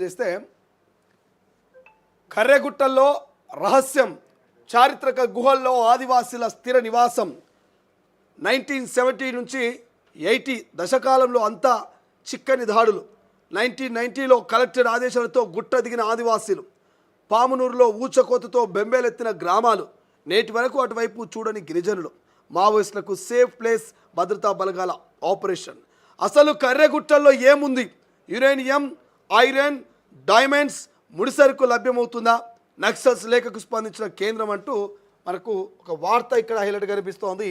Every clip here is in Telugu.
చేస్తే కర్రెగుట్టల్లో రహస్యం, చారిత్రక గుహల్లో ఆదివాసీల స్థిర నివాసం 1970 నుంచి 80 దశకాలంలో అంతా చిక్కని దాడులు. 1990లో కలెక్టర్ ఆదేశాలతో గుట్ట దిగిన ఆదివాసీలు, పామునూరులో ఊచకోతతో బెంబేలెత్తిన గ్రామాలు, నేటి వరకు అటువైపు చూడని గిరిజనులు, మావోయిస్టులకు సేఫ్ ప్లేస్ భద్రతా బలగాల ఆపరేషన్. అసలు కర్రెగుట్టల్లో ఏముంది? యురేనియం, ఐరన్, డైమండ్స్, ముడిసరుకు లభ్యమవుతుందా? నక్సల్స్ లేఖకు స్పందించిన కేంద్రం అంటూ మనకు ఒక వార్త ఇక్కడ హైలైట్ కనిపిస్తోంది.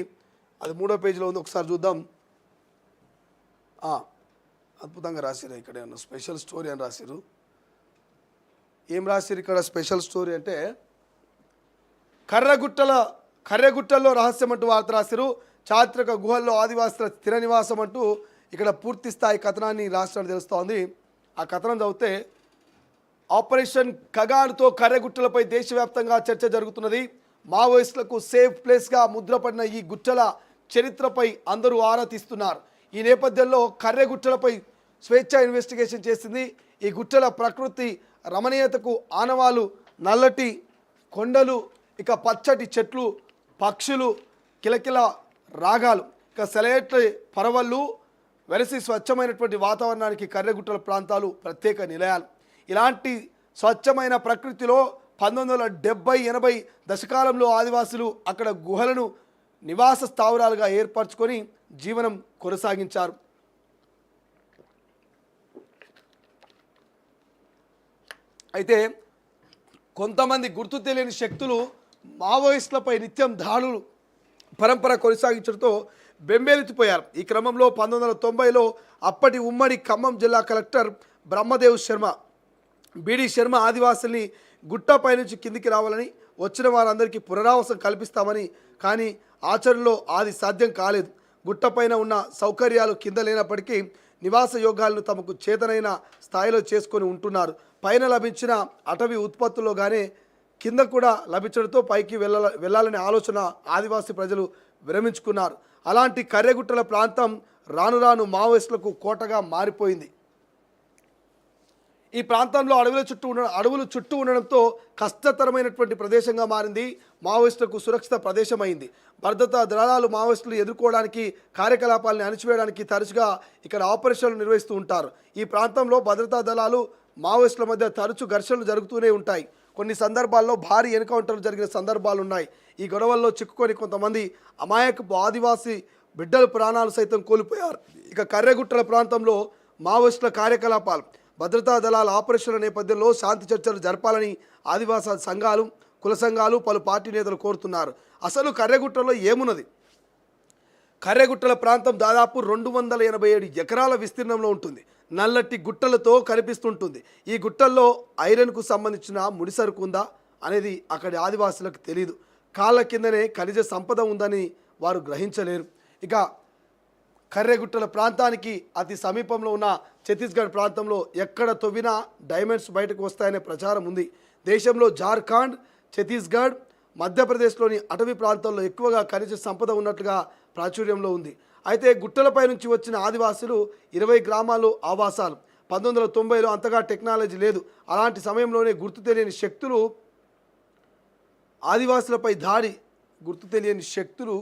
అది 3వ పేజీలో ఉంది, ఒకసారి చూద్దాం. అద్భుతంగా రాసిరు. ఇక్కడ ఏమన్నా స్పెషల్ స్టోరీ అని రాసిరు. ఏం రాసిరు ఇక్కడ స్పెషల్ స్టోరీ అంటే కర్రెగుట్టల్లో రహస్యం అంటూ వార్త రాసిరు. చారిత్రక గుహల్లో ఆదివాసుల స్థిర నివాసం అంటూ ఇక్కడ పూర్తి స్థాయి కథనాన్ని రాసినట్టు తెలుస్తోంది. ఆ కథనం చదివితే, ఆపరేషన్ కగారుతో కర్రెగుట్టలపై దేశవ్యాప్తంగా చర్చ జరుగుతున్నది. మావోయిస్టులకు సేఫ్ ప్లేస్గా ముద్రపడిన ఈ గుట్టల చరిత్రపై అందరూ ఆరా తీస్తున్నారు. ఈ నేపథ్యంలో కర్రెగుట్టలపై స్వేచ్ఛ ఇన్వెస్టిగేషన్ చేసింది. ఈ గుట్టల ప్రకృతి రమణీయతకు ఆనవాలు, నల్లటి కొండలు, ఇక పచ్చటి చెట్లు, పక్షులు, కిలకిల రాగాలు, ఇక సెలయేట్ల పరవళ్ళు వెరసి స్వచ్ఛమైనటువంటి వాతావరణానికి కర్రెగుట్టల ప్రాంతాలు ప్రత్యేక నిలయాలు. ఇలాంటి స్వచ్ఛమైన ప్రకృతిలో 1970-80 దశకాలంలో ఆదివాసులు అక్కడ గుహలను నివాస స్థావరాలుగా ఏర్పరచుకొని జీవనం కొనసాగించారు. అయితే కొంతమంది గుర్తు తెలియని శక్తులు మావోయిస్టులపై నిత్యం దాడులు పరంపర కొనసాగించడంతో బెంబేలెత్తిపోయారు. ఈ క్రమంలో 1990లో అప్పటి ఉమ్మడి ఖమ్మం జిల్లా కలెక్టర్ బ్రహ్మదేవ్ శర్మ, బిడి శర్మ ఆదివాసుల్ని గుట్టపై నుంచి కిందికి రావాలని, వచ్చిన వారందరికీ పునరావాసం కల్పిస్తామని, కానీ ఆచరణలో అది సాధ్యం కాలేదు. గుట్టపైన ఉన్న సౌకర్యాలు కింద లేనప్పటికీ నివాస యోగాలను తమకు చేతనైన స్థాయిలో చేసుకొని ఉంటున్నారు. పైన లభించిన అటవీ ఉత్పత్తుల్లో కానీ కింద కూడా లభించడంతో పైకి వెళ్ళాలనే ఆలోచన ఆదివాసీ ప్రజలు విరమించుకున్నారు. అలాంటి కర్రెగుట్టల ప్రాంతం రాను రాను మావోయిస్టులకు కోటగా మారిపోయింది. ఈ ప్రాంతంలో అడవులు చుట్టూ ఉండడంతో కష్టతరమైనటువంటి ప్రదేశంగా మారింది. మావోయిస్టులకు సురక్షిత ప్రదేశం అయింది. భద్రతా దళాలు మావోయిస్టులు ఎదుర్కోవడానికి, కార్యకలాపాలను అణచివేయడానికి తరచుగా ఇక్కడ ఆపరేషన్లు నిర్వహిస్తూ ఉంటారు. ఈ ప్రాంతంలో భద్రతా దళాలు మావోయిస్టుల మధ్య తరచు ఘర్షణలు జరుగుతూనే ఉంటాయి. కొన్ని సందర్భాల్లో భారీ ఎన్కౌంటర్లు జరిగిన సందర్భాలు ఉన్నాయి. ఈ గొడవల్లో చిక్కుకొని కొంతమంది అమాయకపు ఆదివాసీ బిడ్డల ప్రాణాలు సైతం కోల్పోయారు. ఇక కర్రెగుట్టల ప్రాంతంలో మావోయిస్టుల కార్యకలాపాలు, భద్రతా దళాల ఆపరేషన్ల నేపథ్యంలో శాంతి చర్చలు జరపాలని ఆదివాసీ సంఘాలు, కుల సంఘాలు, పలు పార్టీ నేతలు కోరుతున్నారు. అసలు కర్రెగుట్టలో ఏమున్నది? కర్రెగుట్టల ప్రాంతం దాదాపు 287 ఎకరాల విస్తీర్ణంలో ఉంటుంది. నల్లటి గుట్టలతో కనిపిస్తుంటుంది. ఈ గుట్టల్లో ఐరన్కు సంబంధించిన ముడిసరుకు ఉందా అనేది అక్కడి ఆదివాసులకు తెలియదు. కాళ్ళ కిందనే ఖనిజ సంపద ఉందని వారు గ్రహించలేరు. ఇక కర్రెగుట్టల ప్రాంతానికి అతి సమీపంలో ఉన్న ఛత్తీస్గఢ్ ప్రాంతంలో ఎక్కడ తవ్వినా డైమండ్స్ బయటకు వస్తాయనే ప్రచారం ఉంది. దేశంలో జార్ఖండ్, ఛత్తీస్గఢ్, మధ్యప్రదేశ్లోని అటవీ ప్రాంతాల్లో ఎక్కువగా ఖనిజ సంపద ఉన్నట్లుగా ప్రాచుర్యంలో ఉంది. అయితే గుట్టలపై నుంచి వచ్చిన ఆదివాసులు 20 గ్రామాలు ఆవాసాలు. 1990లో అంతగా టెక్నాలజీ లేదు. అలాంటి సమయంలోనే గుర్తు తెలియని శక్తులు ఆదివాసులపై దాడి. గుర్తు తెలియని శక్తులు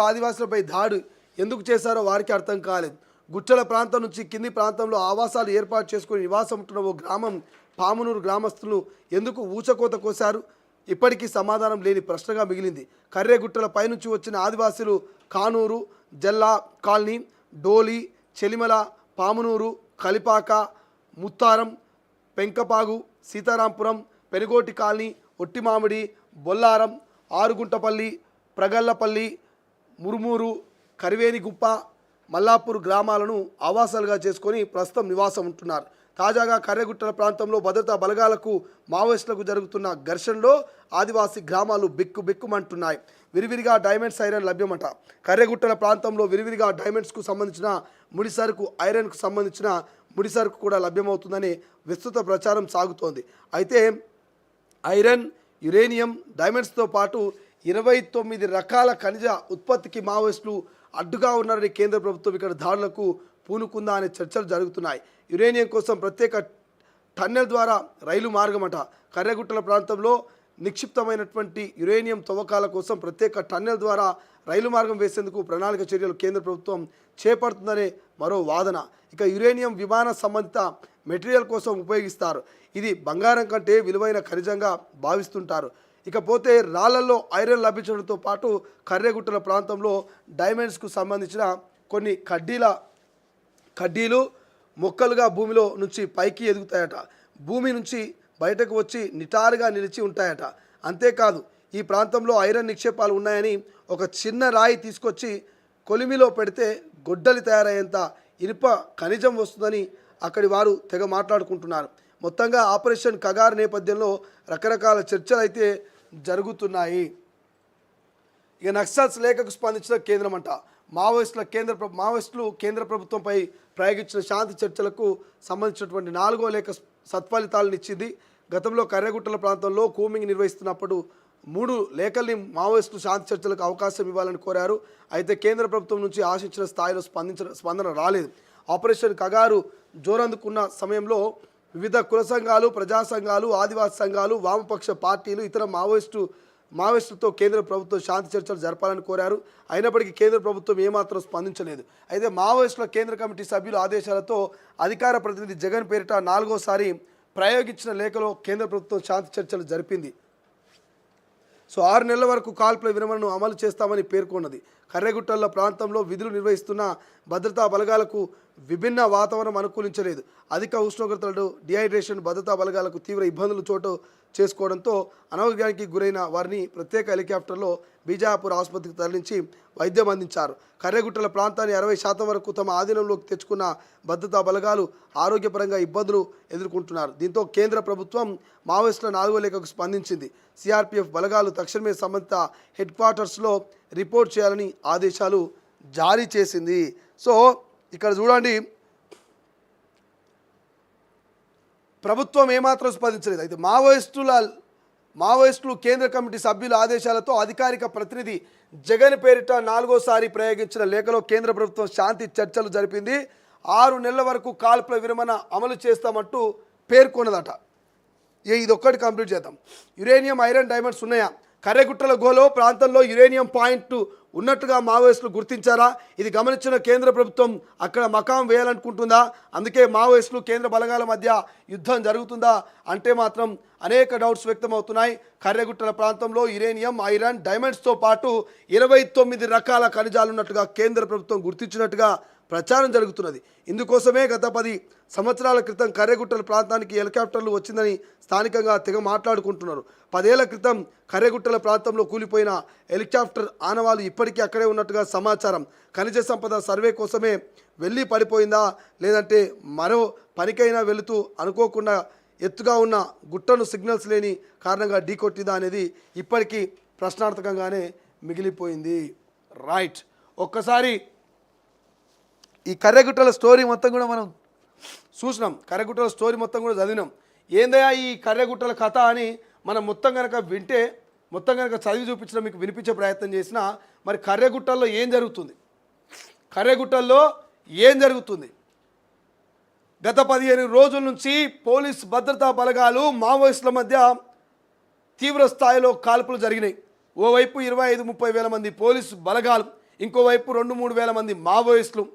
ఆదివాసులపై దాడి ఎందుకు చేశారో వారికి అర్థం కాలేదు. గుట్టల ప్రాంతం నుంచి కింది ప్రాంతంలో ఆవాసాలు ఏర్పాటు చేసుకుని నివాసం ఉంటున్న ఓ గ్రామం పామునూరు గ్రామస్తులు ఎందుకు ఊచకోత కోశారు? ఇప్పటికీ సమాధానం లేని ప్రశ్నగా మిగిలింది. కర్రెగుట్టల పైనుంచి వచ్చిన ఆదివాసులు కానూరు, జల్లా కాలనీ, డోలి, చెలిమల, పామునూరు, కలిపాక, ముత్తారం, పెంకపాగు, సీతారాంపురం, పెనుగోటి కాలనీ, ఒట్టిమామిడి, బొల్లారం, ఆరుగుంటపల్లి, ప్రగల్లపల్లి, మురుమూరు, కరివేనిగుప్ప, మల్లాపూర్ గ్రామాలను ఆవాసాలుగా చేసుకొని ప్రస్తుతం నివాసం ఉంటున్నారు. తాజాగా కర్రెగుట్టల ప్రాంతంలో భద్రతా బలగాలకు మావోయిస్టులకు జరుగుతున్న ఘర్షణలో ఆదివాసీ గ్రామాలు బిక్కుమంటున్నాయి. విరివిరిగా డైమండ్స్, ఐరన్ లభ్యమట. కర్రెగుట్టల ప్రాంతంలో విరివిరిగా డైమండ్స్కు సంబంధించిన ముడిసరుకు, ఐరన్కు సంబంధించిన ముడిసరుకు కూడా లభ్యమవుతుందని విస్తృత ప్రచారం సాగుతోంది. అయితే ఐరన్, యురేనియం, డైమండ్స్తో పాటు 29 రకాల ఖనిజ ఉత్పత్తికి మావోయిస్టులు అడ్డుగా ఉన్నారని కేంద్ర ప్రభుత్వం ఇక్కడ దాడులకు పూనుకుందా అనే చర్చలు జరుగుతున్నాయి. యురేనియం కోసం ప్రత్యేక టన్నెల్ ద్వారా రైలు మార్గమట. కర్రెగుట్టల ప్రాంతంలో నిక్షిప్తమైనటువంటి యురేనియం తవ్వకాల కోసం ప్రత్యేక టన్నెల్ ద్వారా రైలు మార్గం వేసేందుకు ప్రణాళిక చర్యలు కేంద్ర ప్రభుత్వం చేపడుతుందనే మరో వాదన. ఇక యురేనియం విమాన సంబంధిత మెటీరియల్ కోసం ఉపయోగిస్తారు. ఇది బంగారం కంటే విలువైన ఖనిజంగా భావిస్తుంటారు. ఇకపోతే రాళ్లలో ఐరన్ లభించడంతో పాటు కర్రెగుట్టల ప్రాంతంలో డైమండ్స్కు సంబంధించిన కొన్ని కడ్డీలు మొక్కలుగా భూమిలో నుంచి పైకి ఎదుగుతాయట. భూమి నుంచి బయటకు వచ్చి నిటారుగా నిలిచి ఉంటాయట. అంతేకాదు ఈ ప్రాంతంలో ఐరన్ నిక్షేపాలు ఉన్నాయని ఒక చిన్న రాయి తీసుకొచ్చి కొలిమిలో పెడితే గొడ్డలి తయారయ్యేంత ఇనుప ఖనిజం వస్తుందని అక్కడి వారు తెగ మాట్లాడుకుంటున్నారు. మొత్తంగా ఆపరేషన్ కగార్ నేపథ్యంలో రకరకాల చర్చలు అయితే జరుగుతున్నాయి. ఇక నక్సల్స్ లేఖకు స్పందించిన కేంద్రం అంట. మావోయిస్టులు కేంద్ర ప్రభుత్వంపై ప్రయోగించిన శాంతి చర్చలకు సంబంధించినటువంటి 4వ లేఖ సత్ఫలితాలను ఇచ్చింది. గతంలో కర్రెగుట్టల ప్రాంతంలో కూమింగ్ నిర్వహిస్తున్నప్పుడు 3 లేఖల్ని మావోయిస్టులు శాంతి చర్చలకు అవకాశం ఇవ్వాలని కోరారు. అయితే కేంద్ర ప్రభుత్వం నుంచి ఆశించిన స్థాయిలో స్పందన రాలేదు. ఆపరేషన్ కగారు జోరందుకున్న సమయంలో వివిధ కుల సంఘాలు, ప్రజా సంఘాలు, ఆదివాసీ సంఘాలు, వామపక్ష పార్టీలు, ఇతర మావోయిస్టులతో కేంద్ర ప్రభుత్వం శాంతి చర్చలు జరపాలని కోరారు. అయినప్పటికీ కేంద్ర ప్రభుత్వం ఏమాత్రం స్పందించలేదు. అయితే మావోయిస్టుల కేంద్ర కమిటీ సభ్యుల ఆదేశాలతో అధికార ప్రతినిధి జగన్ పేరిట 4వసారి ప్రయోగించిన లేఖలో కేంద్ర ప్రభుత్వం శాంతి చర్చలు జరిపింది. 6 నెలల వరకు కాల్పుల విరమణను అమలు చేస్తామని పేర్కొన్నది. కర్రెగుట్టల ప్రాంతంలో విధులు నిర్వహిస్తున్న భద్రతా బలగాలకు విభిన్న వాతావరణం అనుకూలించలేదు. అధిక ఉష్ణోగ్రతలు, డిహైడ్రేషన్ భద్రతా బలగాలకు తీవ్ర ఇబ్బందులు చోటు చేసుకోవడంతో అనారోగ్యానికి గురైన వారిని ప్రత్యేక హెలికాప్టర్లో బీజాపూర్ ఆసుపత్రికి తరలించి వైద్యం అందించారు. కర్రెగుట్టల ప్రాంతాన్ని 60% వరకు తమ ఆధీనంలోకి తెచ్చుకున్న భద్రతా బలగాలు ఆరోగ్యపరంగా ఇబ్బందులు ఎదుర్కొంటున్నారు. దీంతో కేంద్ర ప్రభుత్వం మావోయిస్టుల 4వ లేఖకు స్పందించింది. సిఆర్పిఎఫ్ బలగాలు తక్షణమే సంబంధిత హెడ్ క్వార్టర్స్లో రిపోర్ట్ చేయాలని ఆదేశాలు జారీ చేసింది. సో ఇక్కడ చూడండి, ప్రభుత్వం ఏమాత్రం స్పందించలేదు. అయితే మావోయిస్టులు కేంద్ర కమిటీ సభ్యుల ఆదేశాలతో అధికారిక ప్రతినిధి జగన్ పేరిట 4వసారి ప్రయోగించిన లేఖలో కేంద్ర ప్రభుత్వం శాంతి చర్చలు జరిపింది. 6 నెలల వరకు కాల్పుల విరమణ అమలు చేస్తామంటూ పేర్కొన్నదట. ఇది ఒక్కటి కంప్లీట్ చేద్దాం. యురేనియం, ఐరన్, డైమండ్స్ ఉన్నాయా? కర్రెగుట్టల గోలో ప్రాంతంలో యురేనియం పాయింట్ ఉన్నట్టుగా మావోయిస్టులు గుర్తించారా? ఇది గమనించిన కేంద్ర ప్రభుత్వం అక్కడ మకాం వేయాలనుకుంటుందా? అందుకే మావోయిస్టులు కేంద్ర బలగాల మధ్య యుద్ధం జరుగుతుందా అంటే మాత్రం అనేక డౌట్స్ వ్యక్తమవుతున్నాయి. కర్రెగుట్టల ప్రాంతంలో యురేనియం, ఐరన్, డైమండ్స్తో పాటు 29 రకాల ఖనిజాలు ఉన్నట్టుగా కేంద్ర ప్రభుత్వం గుర్తించినట్టుగా ప్రచారం జరుగుతున్నది. ఇందుకోసమే గత 10 సంవత్సరాల క్రితం కర్రెగుట్టల ప్రాంతానికి హెలికాప్టర్లు వచ్చిందని స్థానికంగా తెగ మాట్లాడుకుంటున్నారు. 10 ఏళ్ల క్రితం కర్రెగుట్టల ప్రాంతంలో కూలిపోయిన హెలికాప్టర్ ఆనవాళ్ళు ఇప్పటికీ అక్కడే ఉన్నట్టుగా సమాచారం. ఖనిజ సంపద సర్వే కోసమే వెళ్ళి పడిపోయిందా, లేదంటే మరో పనికైనా వెళుతూ అనుకోకుండా ఎత్తుగా ఉన్న గుట్టను సిగ్నల్స్ లేని కారణంగా ఢీకొట్టిందా అనేది ఇప్పటికీ ప్రశ్నార్థకంగానే మిగిలిపోయింది. రైట్, ఒక్కసారి ఈ కర్రెగుట్టల స్టోరీ మొత్తం కూడా మనం చూసినాం. కర్రెగుట్టల స్టోరీ మొత్తం కూడా చదివినాం. ఏందయ్యా ఈ కర్రెగుట్టల కథ అని మనం మొత్తం కనుక వింటే, మొత్తం కనుక చదివి చూపించిన మీకు వినిపించే ప్రయత్నం చేసినా, మరి కర్రెగుట్టల్లో ఏం జరుగుతుంది, కర్రెగుట్టల్లో ఏం జరుగుతుంది? గత 15 రోజుల నుంచి పోలీస్ భద్రతా బలగాలు మావోయిస్టుల మధ్య తీవ్ర స్థాయిలో కాల్పులు జరిగినాయి. ఓవైపు 25-30 వేల మంది పోలీసు బలగాలు, ఇంకోవైపు 2-3 వేల మంది మావోయిస్టులు.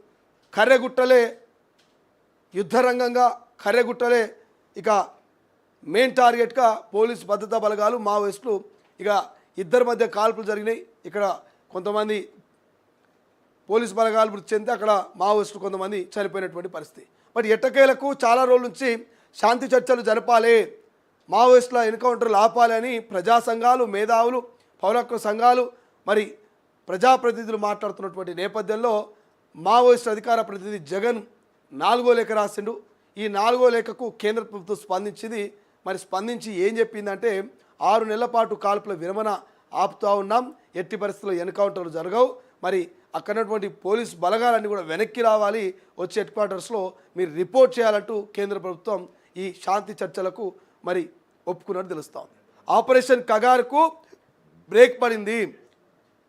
కర్రెగుట్టలే యుద్ధరంగంగా, కర్రెగుట్టలే ఇక మెయిన్ టార్గెట్గా పోలీస్ భద్రతా బలగాలు, మావోయిస్టులు. ఇక ఇద్దరి మధ్య కాల్పులు జరిగినాయి. ఇక్కడ కొంతమంది పోలీస్ బలగాలు మృతి చెందితే అక్కడ మావోయిస్టులు కొంతమంది చనిపోయినటువంటి పరిస్థితి. బట్ ఎట్టకేలకు చాలా రోజుల నుంచి శాంతి చర్చలు జరపాలి, మావోయిస్టుల ఎన్కౌంటర్లు ఆపాలి అని ప్రజా సంఘాలు, మేధావులు, పౌరహక్కు సంఘాలు, మరి ప్రజాప్రతినిధులు మాట్లాడుతున్నటువంటి నేపథ్యంలో మావోయిస్టు అధికార ప్రతినిధి జగన్ 4వ లేఖ రాసిండు. ఈ 4వ లేఖకు కేంద్ర ప్రభుత్వం స్పందించింది. మరి స్పందించి ఏం చెప్పిందంటే, 6 నెలల పాటు కాల్పుల విరమణ ఆపుతూ ఉన్నాం, ఎట్టి పరిస్థితుల్లో ఎన్కౌంటర్లు జరగవు, మరి అక్కడటువంటి పోలీస్ బలగాలన్నీ కూడా వెనక్కి రావాలి, వచ్చే హెడ్ క్వార్టర్స్లో మీరు రిపోర్ట్ చేయాలంటూ కేంద్ర ప్రభుత్వం ఈ శాంతి చర్చలకు మరి ఒప్పుకున్నట్టు తెలుస్తూ ఉంది. ఆపరేషన్ కగార్కు బ్రేక్ పడింది,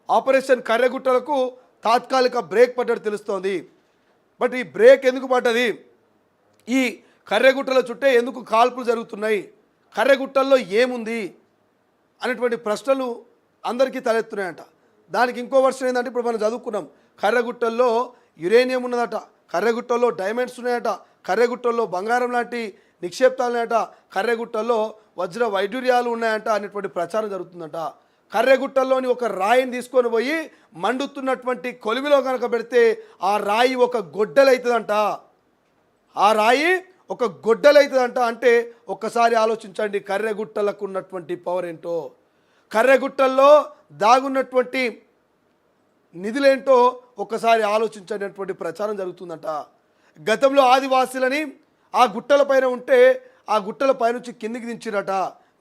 ఆపరేషన్ కర్రెగుట్టలకు తాత్కాలిక బ్రేక్ పడ్డట్టు తెలుస్తోంది. బట్ ఈ బ్రేక్ ఎందుకు పడ్డది? ఈ కర్రెగుట్టల చుట్టే ఎందుకు కాల్పులు జరుగుతున్నాయి, కర్రెగుట్టల్లో ఏముంది అనేటువంటి ప్రశ్నలు అందరికీ తలెత్తున్నాయంట. దానికి ఇంకో వర్షన్ ఏంటంటే, ఇప్పుడు మనం చదువుకున్నాం, కర్రెగుట్టల్లో యురేనియం ఉన్నదట, కర్రెగుట్టల్లో డైమండ్స్ ఉన్నాయట, కర్రెగుట్టల్లో బంగారం లాంటి నిక్షేపాలు ఉన్నాయట, కర్రెగుట్టల్లో వజ్ర వైడూర్యాలు ఉన్నాయంట అనేటువంటి ప్రచారం జరుగుతుందట. కర్రెగుట్టల్లోని ఒక రాయిని తీసుకొని పోయి మండుతున్నటువంటి కొలిమిలో కనుక పెడితే ఆ రాయి ఒక గొడ్డలవుతుందంట. ఆ రాయి ఒక గొడ్డలవుతుందంట. అంటే ఒక్కసారి ఆలోచించండి కర్రెగుట్టలకు ఉన్నటువంటి పవర్ ఏంటో, కర్రెగుట్టల్లో దాగున్నటువంటి నిధులేంటో ఒక్కసారి ఆలోచించేటటువంటి ప్రచారం జరుగుతుందట. గతంలో ఆదివాసులని ఆ గుట్టల పైన ఉంటే ఆ గుట్టల పైనుంచి కిందికి దించిరట.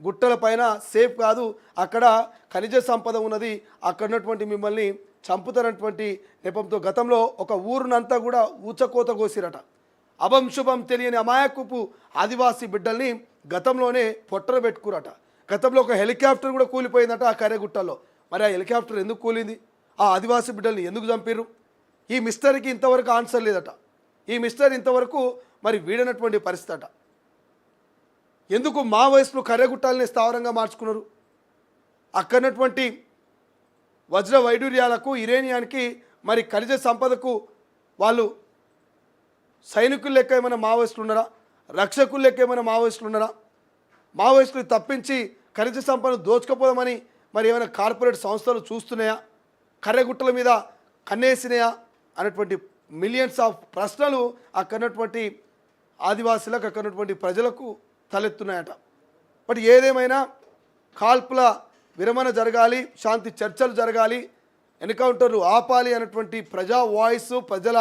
గుట్టల పైన సేఫ్ కాదు, అక్కడ ఖనిజ సంపద ఉన్నది, అక్కడ ఉన్నటువంటి మిమ్మల్ని చంపుతారన్నటువంటి నెపంతో గతంలో ఒక ఊరునంతా కూడా ఊచకోత కోసిరట. అభం శుభం తెలియని అమాయకుపు ఆదివాసీ బిడ్డల్ని గతంలోనే పొట్టర పెట్టుకురట. గతంలో ఒక హెలికాప్టర్ కూడా కూలిపోయిందట ఆ కర్రెగుట్టల్లో. మరి ఆ హెలికాప్టర్ ఎందుకు కూలింది, ఆ ఆదివాసీ బిడ్డల్ని ఎందుకు చంపిర్రు? ఈ మిస్టరీకి ఇంతవరకు ఆన్సర్ లేదట. ఈ మిస్టరీ ఇంతవరకు మరి వీడనటువంటి పరిస్థితి అట. ఎందుకు మావోయిస్టులు కర్రెగుట్టాలని స్థావరంగా మార్చుకున్నారు? అక్కడటువంటి వజ్ర వైడూర్యాలకు, యురేనియానికి, మరి ఖనిజ సంపదకు వాళ్ళు సైనికులు లెక్క ఏమైనా మావోయిస్టులు ఉన్నారా? రక్షకులు లెక్క ఏమైనా మావోయిస్టులు ఉన్నారా? మావోయిస్టులు తప్పించి ఖనిజ సంపదను దోచుకపోదామని మరి ఏమైనా కార్పొరేట్ సంస్థలు చూస్తున్నాయా? కర్రెగుట్టల మీద కన్నేసినాయా అనేటువంటి మిలియన్స్ ఆఫ్ ప్రశ్నలు అక్కడటువంటి ఆదివాసులకు, అక్కడటువంటి ప్రజలకు తలెత్తున్నాయట. బట్ ఏదేమైనా కాల్పుల విరమణ జరగాలి, శాంతి చర్చలు జరగాలి, ఎన్కౌంటర్లు ఆపాలి అనేటువంటి ప్రజా వాయిస్, ప్రజల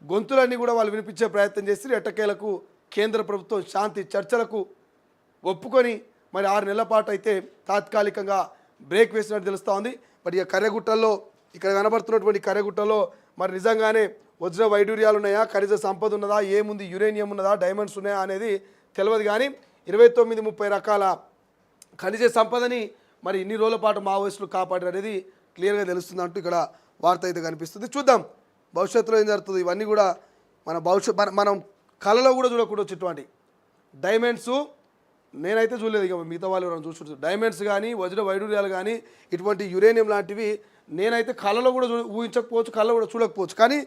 గొంతులన్నీ కూడా వాళ్ళు వినిపించే ప్రయత్నం చేసి ఎట్టకేలకు కేంద్ర ప్రభుత్వం శాంతి చర్చలకు ఒప్పుకొని మరి 6 నెలల పాటు అయితే తాత్కాలికంగా బ్రేక్ వేసినట్టు తెలుస్తూ ఉంది. మరి ఇక కర్రెగుట్టల్లో, ఇక్కడ కనబడుతున్నటువంటి కర్రెగుట్టలో మరి నిజంగానే వజ్ర వైడూర్యాలు ఉన్నాయా, ఖనిజ సంపద ఉన్నదా, ఏముంది, యురేనియం ఉన్నదా, డైమండ్స్ ఉన్నాయా అనేది తెలియదు. కానీ 29-30 రకాల ఖనిజ సంపదని మరి ఇన్ని రోజుల పాటు మావోయిస్టులు కాపాడారు అనేది క్లియర్గా తెలుస్తుంది అంటూ ఇక్కడ వార్త అయితే కనిపిస్తుంది. చూద్దాం భవిష్యత్తులో ఏం జరుగుతుంది. ఇవన్నీ కూడా మనం కళలో కూడా చూడకూడదు. ఇటువంటి డైమండ్స్ నేనైతే చూడలేదు, ఇక మిగతా వాళ్ళు ఎవరైనా చూసుకుంటారు. డైమండ్స్ కానీ, వజ్ర వైడూర్యాలు కానీ, ఇటువంటి యురేనియం లాంటివి నేనైతే కళలో కూడా ఊహించకపోవచ్చు, కళలో కూడా చూడకపోవచ్చు. కానీ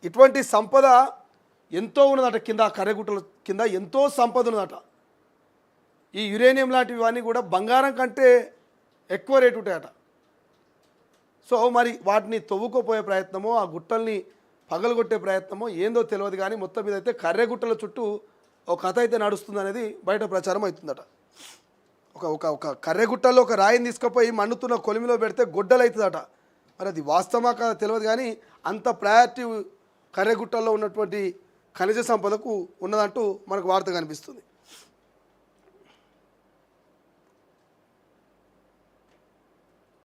ఇటువంటి సంపద ఎంతో ఉన్నదట. కింద కర్రెగుట్టల కింద ఎంతో సంపద ఉన్నదట. ఈ యురేనియం లాంటివి అన్నీ కూడా బంగారం కంటే ఎక్కువ రేటు ఉంటాయట. సో మరి వాటిని తవ్వుకోపోయే ప్రయత్నమో, ఆ గుట్టల్ని పగలగొట్టే ప్రయత్నమో ఏందో తెలియదు. కానీ మొత్తం మీద అయితే కర్రెగుట్టల చుట్టూ ఒక కథ అయితే నడుస్తుంది అనేది బయట ప్రచారం అవుతుందట. ఒక కర్రెగుట్టల్లో ఒక రాయిని తీసుకుపోయి మండుతున్న కొలిమిలో పెడితే గొడ్డలు అవుతుందట. మరి అది వాస్తవమా కాదా తెలియదు. కానీ అంత ప్రయారిటీ కర్రెగుట్టల్లో ఉన్నటువంటి ఖనిజ సంపదకు ఉన్నదంటూ మనకు వార్త కనిపిస్తుంది.